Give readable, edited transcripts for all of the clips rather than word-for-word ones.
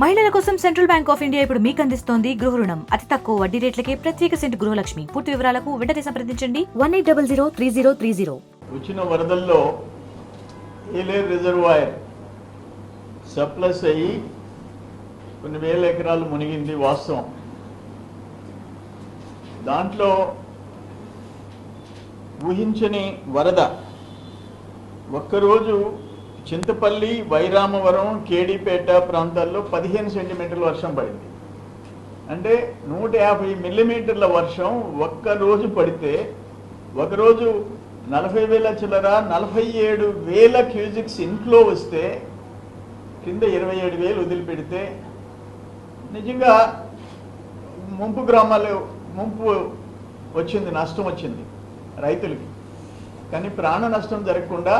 మహిళల కోసం central bank of India ఇప్పుడు మీకు అందిస్తోంది గృహ రుణం. అతి తక్కువ వడ్డీ రేట్లకే ప్రత్యేక సెంటు గృహలక్ష్మి. పూర్తి వివరాలకు వెంటనే సంప్రదించండి 18003030. వచ్చిన వరదల్లో ఏలేరు రిజర్వాయర్ సప్లస్ అయ్యి కొన్ని వేల ఎకరాలు మునిగింది వాస్తవం. దాంట్లో ఊహించని వరద ఒక్కరోజు చింతపల్లి, వైరామవరం, కేడీపేట ప్రాంతాల్లో 15 సెంటీమీటర్ల వర్షం పడింది. అంటే 150 మిల్లీమీటర్ల వర్షం ఒక్కరోజు పడితే ఒకరోజు 40,000 చిల్లర 47,000 క్యూజిక్స్ ఇన్ఫ్లో వస్తే కింద 27,000 వదిలిపెడితే నిజంగా ముంపు గ్రామాలు ముంపు వచ్చింది, నష్టం వచ్చింది రైతులకి. కానీ ప్రాణ నష్టం జరగకుండా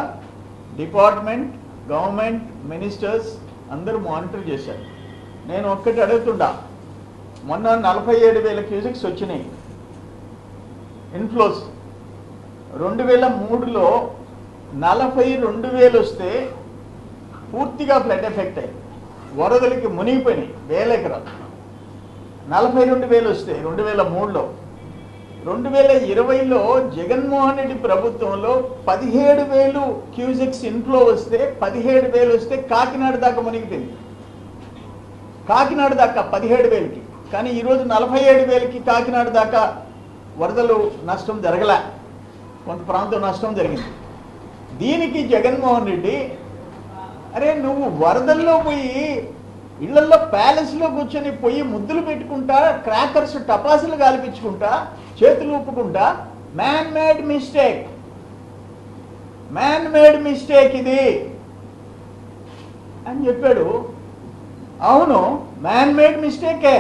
డిపార్ట్మెంట్, గవర్నమెంట్, మినిస్టర్స్ అందరూ మానిటర్ చేశారు. నేను ఒక్కటి అడుగుతుండా, మొన్న 47,000 క్యూజిక్స్ వచ్చినాయి ఇన్ఫ్లోస్. 2003లో 42,000 వస్తే పూర్తిగా ఫ్లడ్ ఎఫెక్ట్ అయ్యింది, వరదలకి మునిగిపోయినాయి వేల ఎకరాలు. 42,000 వస్తే 2003లో. 2020లో జగన్మోహన్ రెడ్డి ప్రభుత్వంలో 17,000 క్యూజిక్స్ ఇన్ఫ్లో వస్తే 17,000 వస్తే కాకినాడ దాకా మునిగిపోయింది. కాకినాడ దాకా 17,000కి. కానీ ఈరోజు 47,000కి కాకినాడ దాకా వరదలు నష్టం జరగలే, కొంత ప్రాంతం నష్టం జరిగింది. దీనికి జగన్మోహన్ రెడ్డి, అరే నువ్వు వరదల్లో పోయి ఇళ్లలో ప్యాలెస్లో కూర్చొని పోయి ముద్దులు పెట్టుకుంటా, క్రాకర్స్ టపాసులు గాలిపించుకుంటా, చేతులు ఊపుకుంటా, మ్యాన్ మేడ్ మిస్టేక్ ఇది అని చెప్పాడు. అవును, మ్యాన్ మేడ్ మిస్టేకే.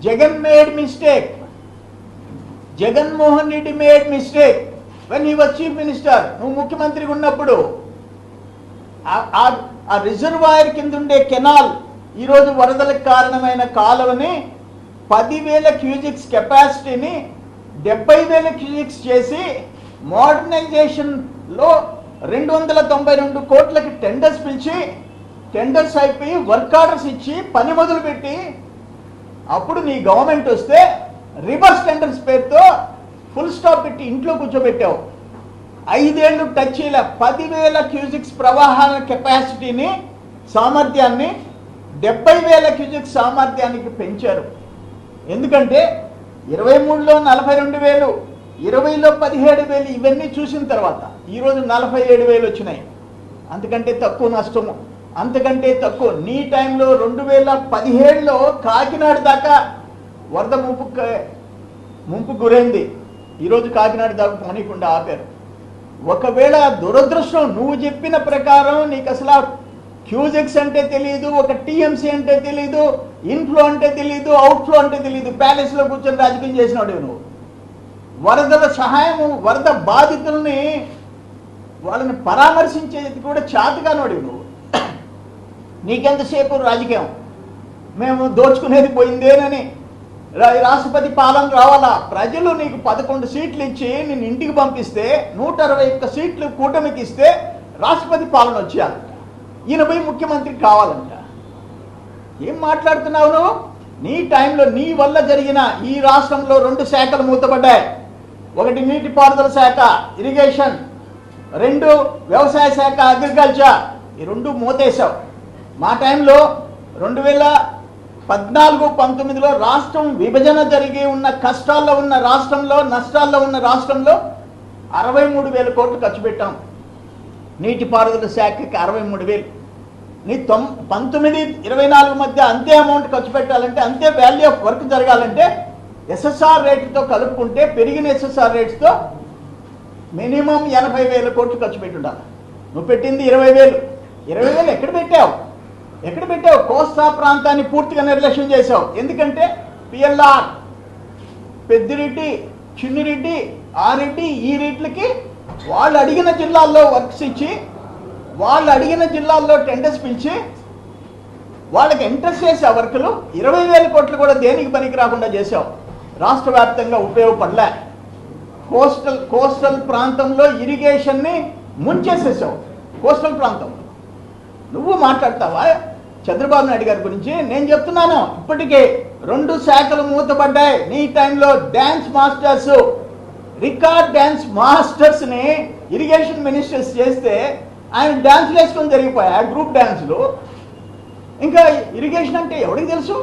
Jagan made mistake. Jaganmohan Reddy made mistake when he was chief minister. నువ్వు ముఖ్యమంత్రిగా ఉన్నప్పుడు ఆ రిజర్వాయర్ కింద ఉండే కెనాల్, ఈరోజు వరదలకు కారణమైన కాలువని 10,000 క్యూజిక్స్ కెపాసిటీని 70,000 క్యూజిక్స్ చేసి మోడర్నైజేషన్లో 292 కోట్లకి టెండర్స్ పిలిచి, టెండర్స్ అయిపోయి వర్క్ ఆర్డర్స్ ఇచ్చి పని మొదలుపెట్టి, అప్పుడు నీ గవర్నమెంట్ వస్తే రివర్స్ టెండర్స్ పేరుతో ఫుల్ స్టాప్ పెట్టి ఇంట్లో కూర్చోబెట్టావు. 5 ఏళ్ళు టచ్ చేయలే. 10,000 క్యూజిక్స్ ప్రవాహాల కెపాసిటీని, సామర్థ్యాన్ని 70,000 క్యూజిక్స్ సామర్థ్యానికి పెంచారు. ఎందుకంటే 23లో 42,000, 20లో 17,000 ఇవన్నీ చూసిన తర్వాత ఈరోజు 47,000 వచ్చినాయి. అంతకంటే తక్కువ నష్టము, అంతకంటే తక్కువ. నీ టైంలో 2017లో కాకినాడ దాకా వరద ముంపు గురైంది. ఈరోజు కాకినాడ దాకా పోనీకుండా ఆపారు. ఒకవేళ దురదృష్టం, నువ్వు చెప్పిన ప్రకారం నీకు అసలు క్యూజెక్స్ అంటే తెలియదు, ఒక టీఎంసీ అంటే తెలియదు, ఇన్ఫ్లో అంటే తెలియదు, అవుట్ఫ్లో అంటే తెలియదు, ప్యాలెస్లో కూర్చొని రాజకీయం చేసినాడు నువ్వు. వరదల సహాయము, వరద బాధితుల్ని వాళ్ళని పరామర్శించేది కూడా చేతగానోడు నువ్వు. నీకెంతసేపు రాజకీయం, మేము దోచుకునేది పోయిందేనని. రాష్ట్రపతి పాలన రావాలా? ప్రజలు నీకు 11 సీట్లు ఇచ్చి నిన్ను ఇంటికి పంపిస్తే, 161 సీట్లు కూటమికి ఇస్తే రాష్ట్రపతి పాలన వచ్చేయాలంట. ఈయన పోయి ముఖ్యమంత్రి కావాలంట. ఏం మాట్లాడుతున్నావు నువ్వు? నీ టైంలో నీ వల్ల జరిగిన ఈ రాష్ట్రంలో 2 శాఖలు మూతపడ్డాయి. ఒకటి నీటిపారుదల శాఖ, ఇరిగేషన్, 2 వ్యవసాయ శాఖ, అగ్రికల్చర్. ఈ 2 మూతేశావు. మా టైంలో 2014-19లో రాష్ట్రం విభజన జరిగి ఉన్న కష్టాల్లో ఉన్న రాష్ట్రంలో, నష్టాల్లో ఉన్న రాష్ట్రంలో 63,000 కోట్లు ఖర్చు పెట్టాం. నీటిపారుదల శాఖకి 63,000. నీ 19-24 మధ్య అంతే అమౌంట్ ఖర్చు పెట్టాలంటే, అంతే వాల్యూ ఆఫ్ వర్క్ జరగాలంటే ఎస్ఎస్ఆర్ రేట్తో కలుపుకుంటే, పెరిగిన ఎస్ఎస్ఆర్ రేట్స్తో మినిమం 80,000 కోట్లు ఖర్చు పెట్టుండాలి. నువ్వు పెట్టింది 20,000. 20,000 ఎక్కడ పెట్టావు? కోస్తా ప్రాంతాన్ని పూర్తిగా నిర్లక్ష్యం చేసావు. ఎందుకంటే పిఎల్ఆర్, పెద్దిరెడ్డి, చిన్నిరెడ్డి, ఆరెడ్డి, ఈ రేట్లకి వాళ్ళు అడిగిన జిల్లాల్లో వర్క్స్ ఇచ్చి, వాళ్ళు అడిగిన జిల్లాల్లో టెండర్స్ పిలిచి వాళ్ళకి ఇంట్రెస్ట్ చేసే వర్కులు 20,000 కోట్లు కూడా దేనికి పనికి రాకుండా చేసావు. రాష్ట్ర వ్యాప్తంగా ఉపయోగపడలే. కోస్టల్ ప్రాంతంలో ఇరిగేషన్ని ముంచేసేసావు. కోస్టల్ ప్రాంతంలో నువ్వు మాట్లాడతావా? చంద్రబాబు నాయుడు గారి గురించి నేను చెప్తున్నాను. ఇప్పటికే 2 శాఖలు మూతపడ్డాయి. నీ టైంలో డ్యాన్స్ మాస్టర్స్, రికార్డ్ డ్యాన్స్ మాస్టర్స్ని ఇరిగేషన్ మినిస్టర్స్ చేస్తే ఆయన డ్యాన్స్లు వేసుకొని జరిగిపోయాయి, గ్రూప్ డ్యాన్సులు. ఇంకా ఇరిగేషన్ అంటే ఎవరికి తెలుసు?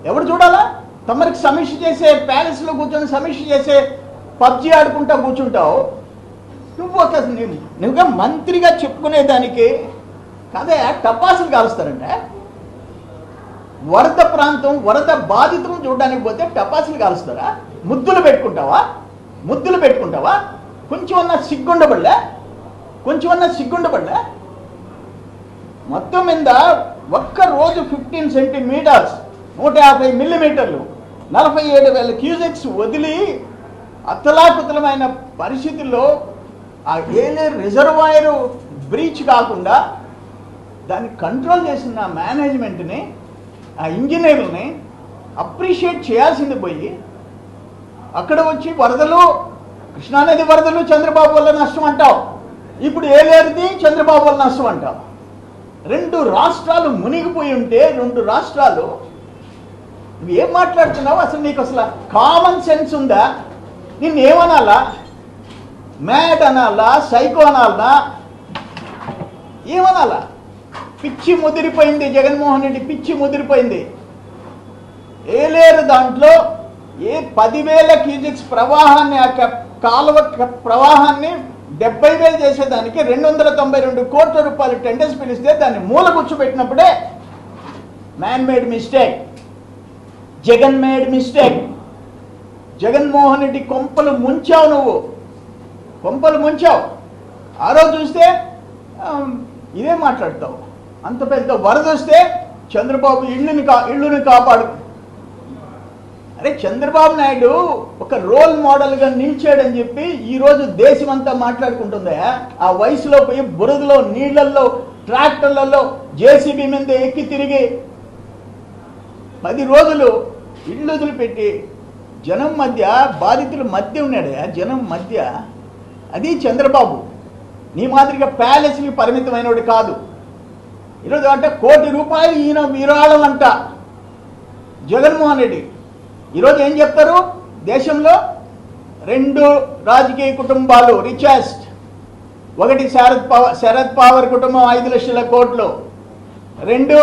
ఎవడు చూడాలా? తమరికి సమీక్ష చేసే ప్యాలెస్లో కూర్చొని సమీక్ష చేసే పబ్జీ ఆడుకుంటా కూర్చుంటావు. నువ్వుగా మంత్రిగా చెప్పుకునేదానికి కదే టపాసులు కాలుస్తారంటే, వరద ప్రాంతం వరద బాధితులను చూడడానికి పోతే టపాసులు కాలుస్తారా? ముద్దులు పెట్టుకుంటావా? కొంచెం అన్నా సిగ్గుండబడలే? మొత్తం మీద ఒక్క రోజు 15 సెంటీమీటర్స్ 150 మిల్లీమీటర్లు 47,000 క్యూసెక్స్ వదిలి అతలాకుతలమైన పరిస్థితుల్లో ఆ ఏలేరు రిజర్వాయర్ బ్రీచ్ కాకుండా దాన్ని కంట్రోల్ చేసిన మేనేజ్మెంట్ని, ఆ ఇంజనీర్లని అప్రిషియేట్ చేయాల్సింది పోయి అక్కడ వచ్చి వరదలు, కృష్ణానది వరదలు చంద్రబాబు వల్ల నష్టం అంటావు, ఇప్పుడు ఏలేరుది చంద్రబాబు వల్ల నష్టం అంటావు. 2 రాష్ట్రాలు మునిగిపోయి ఉంటే 2 రాష్ట్రాలు నువ్వు ఏం మాట్లాడుతున్నావు? అసలు నీకు అసలు కామన్ సెన్స్ ఉందా? నిన్ను ఏమనాలా? మ్యాడ్ అనాలా? సైకో అనాలా? ఏమనాలా? పిచ్చి ముదిరిపోయింది జగన్మోహన్ రెడ్డి, పిచ్చి ముదిరిపోయింది. ఏలేరు దాంట్లో 10,000 క్యూసెక్స్ ప్రవాహాన్ని, ఆ కాలువ ప్రవాహాన్ని 70,000 చేసేదానికి 292 కోట్ల రూపాయలు టెండర్స్ పిలిస్తే దాన్ని మూల కూర్చోబెట్టినప్పుడే man made mistake, Jagan made mistake. Jaganmohan Reddy కొంపలు ముంచావు, నువ్వు కొంపలు ముంచావు. ఆ రోజు చూస్తే ఇదే మాట్లాడతావు. అంత పెద్ద వరద వస్తే చంద్రబాబు ఇళ్ళుని కాపాడు. అరే చంద్రబాబు నాయుడు ఒక రోల్ మోడల్గా నిలిచాడని చెప్పి ఈరోజు దేశం అంతా మాట్లాడుకుంటుందా? ఆ వయసులో పోయి బురదలో, నీళ్లల్లో, ట్రాక్టర్లలో జేసీబీ మీద ఎక్కి తిరిగి 10 రోజులు ఇళ్ళు వదిలిపెట్టి జనం మధ్య, బాధితుల మధ్య ఉన్నాడయా, జనం మధ్య. అది చంద్రబాబు. నీ మాదిరిగా ప్యాలెస్కి పరిమితమైనవాడు కాదు. ఈరోజు అంటే 1 కోటి రూపాయలు ఈయన విరాళం అంట జగన్మోహన్ రెడ్డి. ఈరోజు ఏం చెప్తారు? దేశంలో 2 రాజకీయ కుటుంబాలు రిచెస్ట్. ఒకటి శరద్ పవార్ కుటుంబం 5 లక్షల కోట్లు, 2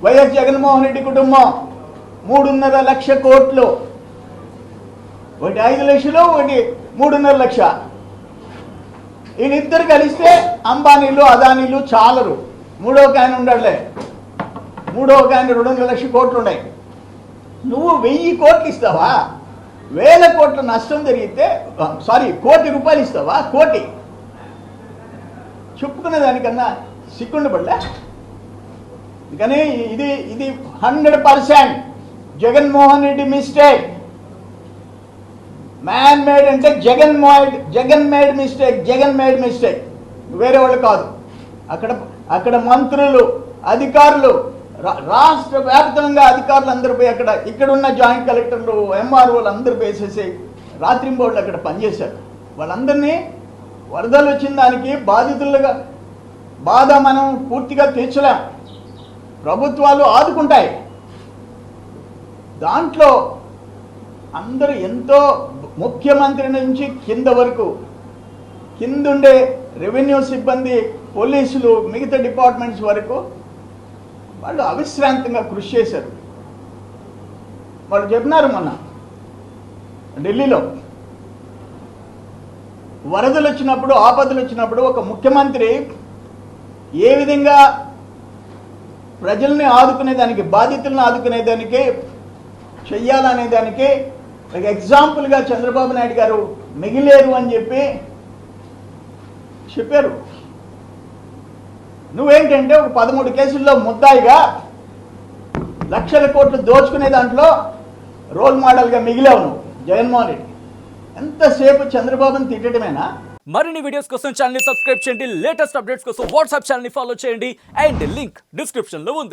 వైఎస్ జగన్మోహన్ రెడ్డి కుటుంబం 3.5 లక్ష కోట్లు. ఒకటి 5 లక్షలు, ఒకటి 3.5 లక్ష. వీళ్ళిద్దరు కలిస్తే అంబానీలు, అదానీలు చాలరు. మూడో ఆయన ఉండలే, మూడో ఆయన 2.5 లక్షల కోట్లు ఉన్నాయి. నువ్వు 1000 కోట్లు ఇస్తావా? 1000 కోట్ల నష్టం జరిగితే, సారీ 1 కోటి రూపాయలు ఇస్తావా? కోటి చెప్పుకునే దానికన్నా సిగ్గుండబడలే? కానీ ఇది 100% Jaganmohan Reddy mistake. Man made అంటే జగన్ మేడ్ మిస్టేక్, వేరే వాళ్ళు కాదు. అక్కడ మంత్రులు, అధికారులు, రాష్ట్ర వ్యాప్తంగా అధికారులు అందరూ పోయి ఇక్కడున్న జాయింట్ కలెక్టర్లు, ఎంఆర్ఓలు అందరూ వేసేసి రాత్రింబోళ్ళు అక్కడ పనిచేశారు. వాళ్ళందరినీ వరదలు వచ్చిన దానికి బాధితులుగా బాధ మనం పూర్తిగా తీర్చలేం. ప్రభుత్వాలు ఆదుకుంటాయి. దాంట్లో అందరూ ఎంతో, ముఖ్యమంత్రి నుంచి కింద వరకు, కిందుండే రెవెన్యూ సిబ్బంది, పోలీసులు, మిగతా డిపార్ట్మెంట్స్ వరకు వాళ్ళు అవిశ్రాంతంగా కృషి చేశారు. వాళ్ళు చెప్పినారు మొన్న ఢిల్లీలో వరదలు వచ్చినప్పుడు, ఆపదలు వచ్చినప్పుడు ఒక ముఖ్యమంత్రి ఏ విధంగా ప్రజల్ని ఆదుకునేదానికి, బాధితులను ఆదుకునేదానికి చెయ్యాలనే దానికి ఒక ఎగ్జాంపుల్గా చంద్రబాబు నాయుడు గారు మిగిలేరు అని చెప్పారు. నువ్వేంటంటే ఒక 13 కేసుల్లో ముద్దాయిగా లక్షల కోట్లు దోచుకునే దాంట్లో రోల్ మోడల్గా మిగిలావు నువ్వు జగన్మోహన్ రెడ్డి. ఎంతసేపు చంద్రబాబుని తిట్టడమేనా? మరిన్ని వీడియోస్ కోసం ఛానల్ ని సబ్స్క్రైబ్ చేయండి. లేటెస్ట్ అప్డేట్స్ కోసం వాట్సాప్ ఛానల్ ని ఫాలో చేయండి. అండ్ లింక్ డిస్క్రిప్షన్ లో ఉంది.